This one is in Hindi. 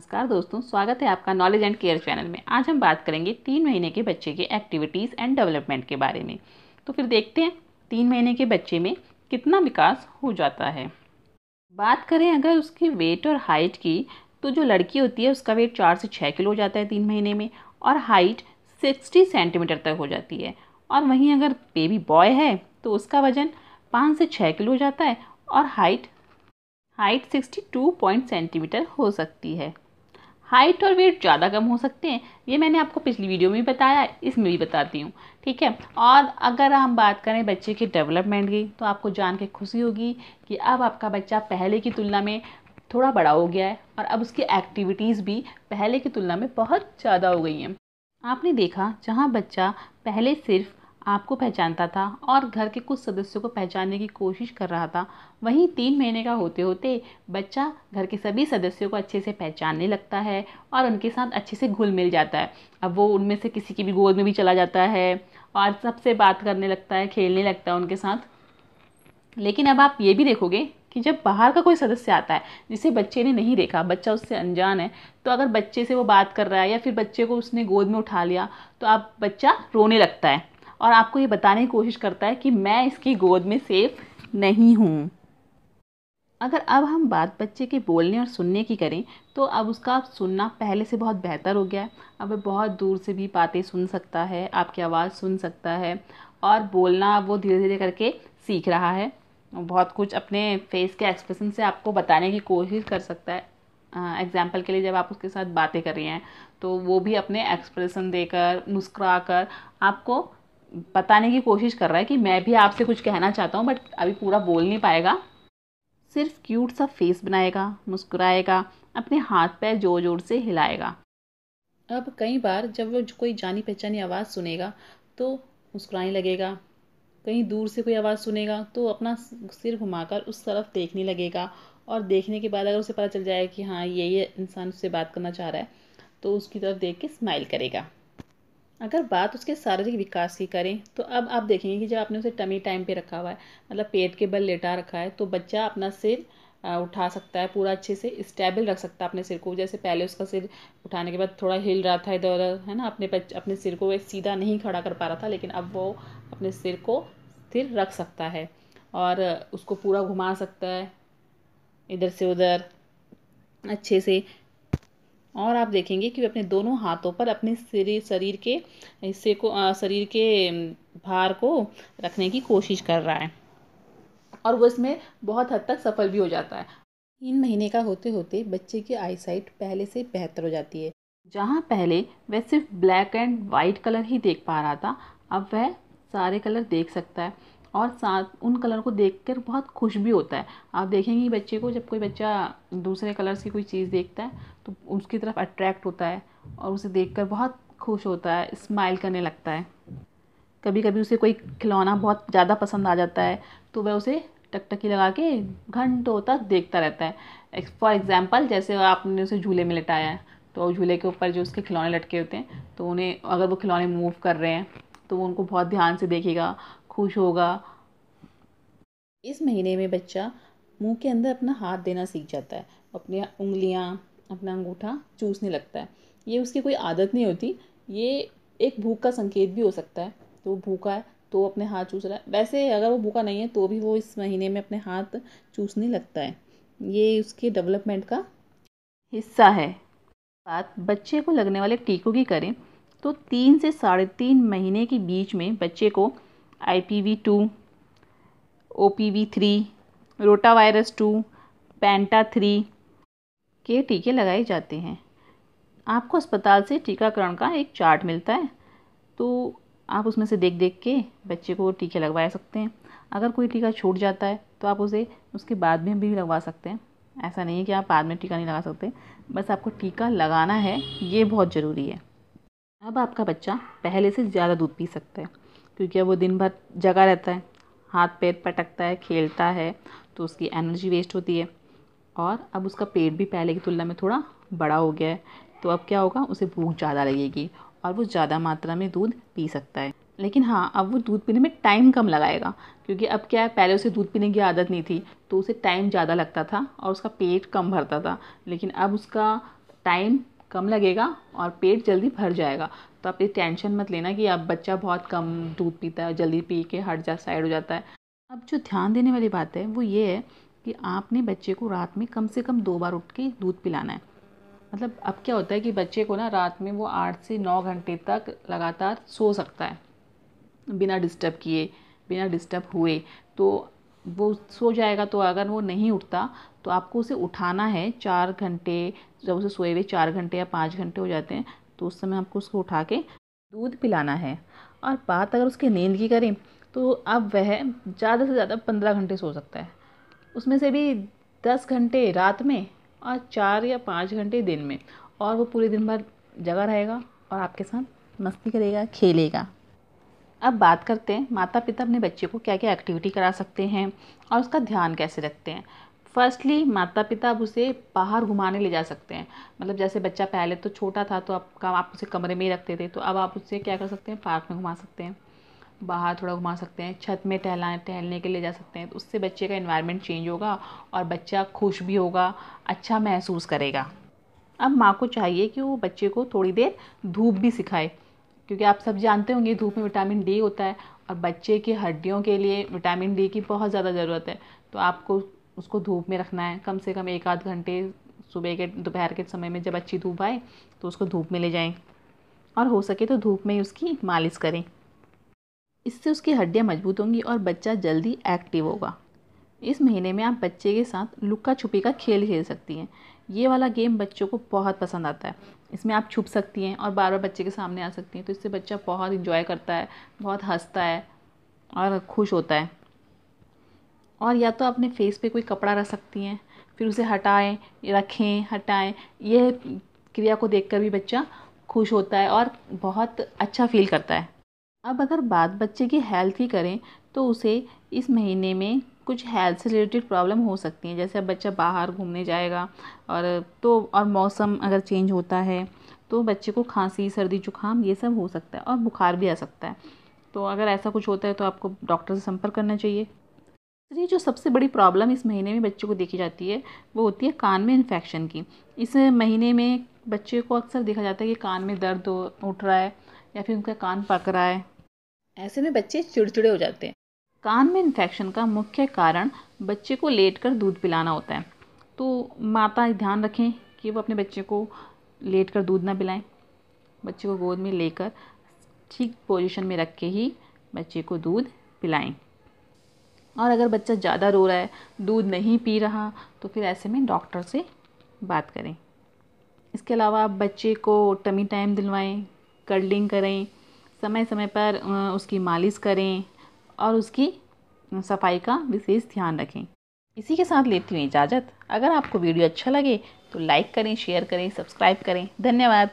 नमस्कार दोस्तों, स्वागत है आपका नॉलेज एंड केयर चैनल में। आज हम बात करेंगे 3 महीने के बच्चे के एक्टिविटीज़ एंड डेवलपमेंट के बारे में। तो फिर देखते हैं 3 महीने के बच्चे में कितना विकास हो जाता है। बात करें अगर उसके वेट और हाइट की, तो जो लड़की होती है उसका वेट 4 से 6 किलो हो जाता है 3 महीने में, और हाइट 60 सेंटीमीटर तक हो जाती है। और वहीं अगर बेबी बॉय है तो उसका वजन 5 से 6 किलो हो जाता है और हाइट 62 सेंटीमीटर हो सकती है। हाइट और वेट ज़्यादा कम हो सकते हैं, ये मैंने आपको पिछली वीडियो में भी बताया, इसमें भी बताती हूँ, ठीक है। और अगर हम बात करें बच्चे के डेवलपमेंट की, तो आपको जान के खुशी होगी कि अब आपका बच्चा पहले की तुलना में थोड़ा बड़ा हो गया है और अब उसकी एक्टिविटीज़ भी पहले की तुलना में बहुत ज़्यादा हो गई हैं। आपने देखा जहाँ बच्चा पहले सिर्फ आपको पहचानता था और घर के कुछ सदस्यों को पहचानने की कोशिश कर रहा था, वहीं 3 महीने का होते होते बच्चा घर के सभी सदस्यों को अच्छे से पहचानने लगता है और उनके साथ अच्छे से घुल मिल जाता है। अब वो उनमें से किसी की भी गोद में भी चला जाता है और सबसे बात करने लगता है, खेलने लगता है उनके साथ। लेकिन अब आप ये भी देखोगे कि जब बाहर का कोई सदस्य आता है जिसे बच्चे ने नहीं देखा, बच्चा उससे अनजान है, तो अगर बच्चे से वो बात कर रहा है या फिर बच्चे को उसने गोद में उठा लिया, तो आप बच्चा रोने लगता है और आपको ये बताने की कोशिश करता है कि मैं इसकी गोद में सेफ नहीं हूँ। अगर अब हम बात बच्चे के बोलने और सुनने की करें, तो अब उसका सुनना पहले से बहुत बेहतर हो गया है। अब वह बहुत दूर से भी बातें सुन सकता है, आपकी आवाज़ सुन सकता है, और बोलना वो धीरे धीरे करके सीख रहा है। बहुत कुछ अपने फेस के एक्सप्रेशन से आपको बताने की कोशिश कर सकता है। एग्जाम्पल के लिए जब आप उसके साथ बातें कर रही हैं, तो वो भी अपने एक्सप्रेशन देकर, मुस्कुरा कर आपको बताने की कोशिश कर रहा है कि मैं भी आपसे कुछ कहना चाहता हूँ, बट अभी पूरा बोल नहीं पाएगा। सिर्फ क्यूट सा फेस बनाएगा, मुस्कुराएगा, अपने हाथ पैर जोर जोर से हिलाएगा। अब कई बार जब वो कोई जानी पहचानी आवाज़ सुनेगा तो मुस्कुराने लगेगा। कहीं दूर से कोई आवाज़ सुनेगा तो अपना सिर घुमाकर उस तरफ देखने लगेगा, और देखने के बाद अगर उसे पता चल जाए कि हाँ ये इंसान उससे बात करना चाह रहा है, तो उसकी तरफ देख के स्माइल करेगा। अगर बात उसके शारीरिक विकास की करें, तो अब आप देखेंगे कि जब आपने उसे टमी टाइम पे रखा हुआ है, मतलब पेट के बल लेटा रखा है, तो बच्चा अपना सिर उठा सकता है, पूरा अच्छे से स्टेबल रख सकता है अपने सिर को। जैसे पहले उसका सिर उठाने के बाद थोड़ा हिल रहा था इधर उधर, है ना, अपने सिर को सीधा नहीं खड़ा कर पा रहा था, लेकिन अब वो अपने सिर को स्थिर रख सकता है और उसको पूरा घुमा सकता है इधर से उधर अच्छे से। और आप देखेंगे कि वे अपने दोनों हाथों पर अपने शरीर के हिस्से को, शरीर के भार को रखने की कोशिश कर रहा है, और वो इसमें बहुत हद तक सफल भी हो जाता है। 3 महीने का होते होते बच्चे की आईसाइट पहले से बेहतर हो जाती है। जहाँ पहले वह सिर्फ ब्लैक एंड वाइट कलर ही देख पा रहा था, अब वह सारे कलर देख सकता है और साथ उन कलर को देखकर बहुत खुश भी होता है। आप देखेंगे बच्चे को, जब कोई बच्चा दूसरे कलर्स की कोई चीज़ देखता है तो उसकी तरफ अट्रैक्ट होता है और उसे देखकर बहुत खुश होता है, स्माइल करने लगता है। कभी कभी उसे कोई खिलौना बहुत ज़्यादा पसंद आ जाता है तो वह उसे टकटकी लगा के घंटों तक देखता रहता है। फॉर एग्जाम्पल, जैसे आपने उसे झूले में लिटाया है, तो झूले के ऊपर जो उसके खिलौने लटके होते हैं, तो उन्हें अगर वो खिलौने मूव कर रहे हैं तो वो उनको बहुत ध्यान से देखेगा, खुश होगा। इस महीने में बच्चा मुंह के अंदर अपना हाथ देना सीख जाता है, अपनी उंगलियां, अपना अंगूठा चूसने लगता है। ये उसकी कोई आदत नहीं होती, ये एक भूख का संकेत भी हो सकता है। तो वो भूखा है तो वो अपने हाथ चूस रहा है, वैसे अगर वो भूखा नहीं है तो भी वो इस महीने में अपने हाथ चूसने लगता है। ये उसके डेवलपमेंट का हिस्सा है। बात बच्चे को लगने वाले टीकों की करें, तो 3 से 3.5 महीने के बीच में बच्चे को IPV2, OPV3, रोटावायरस 2, पेंटा 3 के टीके लगाए जाते हैं। आपको अस्पताल से टीकाकरण का एक चार्ट मिलता है, तो आप उसमें से देख देख के बच्चे को टीके लगवा सकते हैं। अगर कोई टीका छूट जाता है तो आप उसे उसके बाद में भी लगवा सकते हैं। ऐसा नहीं है कि आप बाद में टीका नहीं लगा सकते, बस आपको टीका लगाना है, ये बहुत ज़रूरी है। अब आपका बच्चा पहले से ज़्यादा दूध पी सकता है, क्योंकि अब वो दिन भर जगा रहता है, हाथ पैर पटकता है, खेलता है, तो उसकी एनर्जी वेस्ट होती है। और अब उसका पेट भी पहले की तुलना में थोड़ा बड़ा हो गया है, तो अब क्या होगा, उसे भूख ज़्यादा लगेगी और वो ज़्यादा मात्रा में दूध पी सकता है। लेकिन हाँ, अब वो दूध पीने में टाइम कम लगाएगा, क्योंकि अब क्या है, पहले उसे दूध पीने की आदत नहीं थी तो उसे टाइम ज़्यादा लगता था और उसका पेट कम भरता था। लेकिन अब उसका टाइम कम लगेगा और पेट जल्दी भर जाएगा। तो आप ये टेंशन मत लेना कि अब बच्चा बहुत कम दूध पीता है, जल्दी पी के साइड हो जाता है। अब जो ध्यान देने वाली बात है वो ये है कि आपने बच्चे को रात में कम से कम 2 बार उठ के दूध पिलाना है। मतलब अब क्या होता है कि बच्चे को ना रात में वो 8 से 9 घंटे तक लगातार सो सकता है बिना डिस्टर्ब किए, बिना डिस्टर्ब हुए। तो वो सो जाएगा, तो अगर वो नहीं उठता तो आपको उसे उठाना है 4 घंटे, जब उसे सोए हुए 4 घंटे या 5 घंटे हो जाते हैं तो उस समय आपको उसको उठा के दूध पिलाना है। और बात अगर उसकी नींद की करें तो अब वह ज़्यादा से ज़्यादा 15 घंटे सो सकता है, उसमें से भी 10 घंटे रात में और 4 या 5 घंटे दिन में। और वो पूरे दिन भर जगा रहेगा और आपके साथ मस्ती करेगा, खेलेगा। अब बात करते हैं माता पिता अपने बच्चे को क्या क्या एक्टिविटी करा सकते हैं और उसका ध्यान कैसे रखते हैं। फर्स्टली माता पिता अब उसे बाहर घुमाने ले जा सकते हैं। मतलब जैसे बच्चा पहले तो छोटा था तो आप उसे कमरे में ही रखते थे, तो अब आप उससे क्या कर सकते हैं, पार्क में घुमा सकते हैं, बाहर थोड़ा घुमा सकते हैं, छत में टहलने के लिए जा सकते हैं। तो उससे बच्चे का एनवायरनमेंट चेंज होगा और बच्चा खुश भी होगा, अच्छा महसूस करेगा। अब माँ को चाहिए कि वो बच्चे को थोड़ी देर धूप भी सिखाए, क्योंकि आप सब जानते होंगे धूप में विटामिन डी होता है और बच्चे की हड्डियों के लिए विटामिन डी की बहुत ज़्यादा ज़रूरत है। तो आपको उसको धूप में रखना है कम से कम 1 आध घंटे, सुबह के दोपहर के समय में जब अच्छी धूप आए तो उसको धूप में ले जाएं और हो सके तो धूप में ही उसकी मालिश करें। इससे उसकी हड्डियाँ मजबूत होंगी और बच्चा जल्दी एक्टिव होगा। इस महीने में आप बच्चे के साथ लुक्का छुपी का खेल खेल सकती हैं। ये वाला गेम बच्चों को बहुत पसंद आता है। इसमें आप छुप सकती हैं और बार बार बच्चे के सामने आ सकती हैं, तो इससे बच्चा बहुत इंजॉय करता है, बहुत हंसता है और खुश होता है। और या तो अपने फेस पे कोई कपड़ा रख सकती हैं, फिर उसे हटाएं, रखें, हटाएं। ये क्रिया को देखकर भी बच्चा खुश होता है और बहुत अच्छा फील करता है। अब अगर बात बच्चे की हेल्थ की करें तो उसे इस महीने में कुछ हेल्थ से रिलेटेड प्रॉब्लम हो सकती हैं। जैसे अब बच्चा बाहर घूमने जाएगा और मौसम अगर चेंज होता है तो बच्चे को खांसी, सर्दी, जुकाम ये सब हो सकता है और बुखार भी आ सकता है। तो अगर ऐसा कुछ होता है तो आपको डॉक्टर से संपर्क करना चाहिए। दूसरी जो सबसे बड़ी प्रॉब्लम इस महीने में बच्चों को देखी जाती है वो होती है कान में इन्फेक्शन की। इस महीने में बच्चे को अक्सर देखा जाता है कि कान में दर्द उठ रहा है या फिर उनका कान पक रहा है। ऐसे में बच्चे चिड़चिड़े हो जाते हैं। कान में इन्फेक्शन का मुख्य कारण बच्चे को लेटकर दूध पिलाना होता है। तो माता ध्यान रखें कि वो अपने बच्चे को लेटकर दूध ना पिलाएं। बच्चे को गोद में लेकर ठीक पोजीशन में रख के ही बच्चे को दूध पिलाएं। और अगर बच्चा ज़्यादा रो रहा है, दूध नहीं पी रहा, तो फिर ऐसे में डॉक्टर से बात करें। इसके अलावा आप बच्चे को टमी टाइम दिलवाएं, कर्लिंग करें, समय समय पर उसकी मालिश करें और उसकी सफाई का विशेष ध्यान रखें। इसी के साथ लेती हूँ इजाज़त। अगर आपको वीडियो अच्छा लगे तो लाइक करें, शेयर करें, सब्सक्राइब करें। धन्यवाद।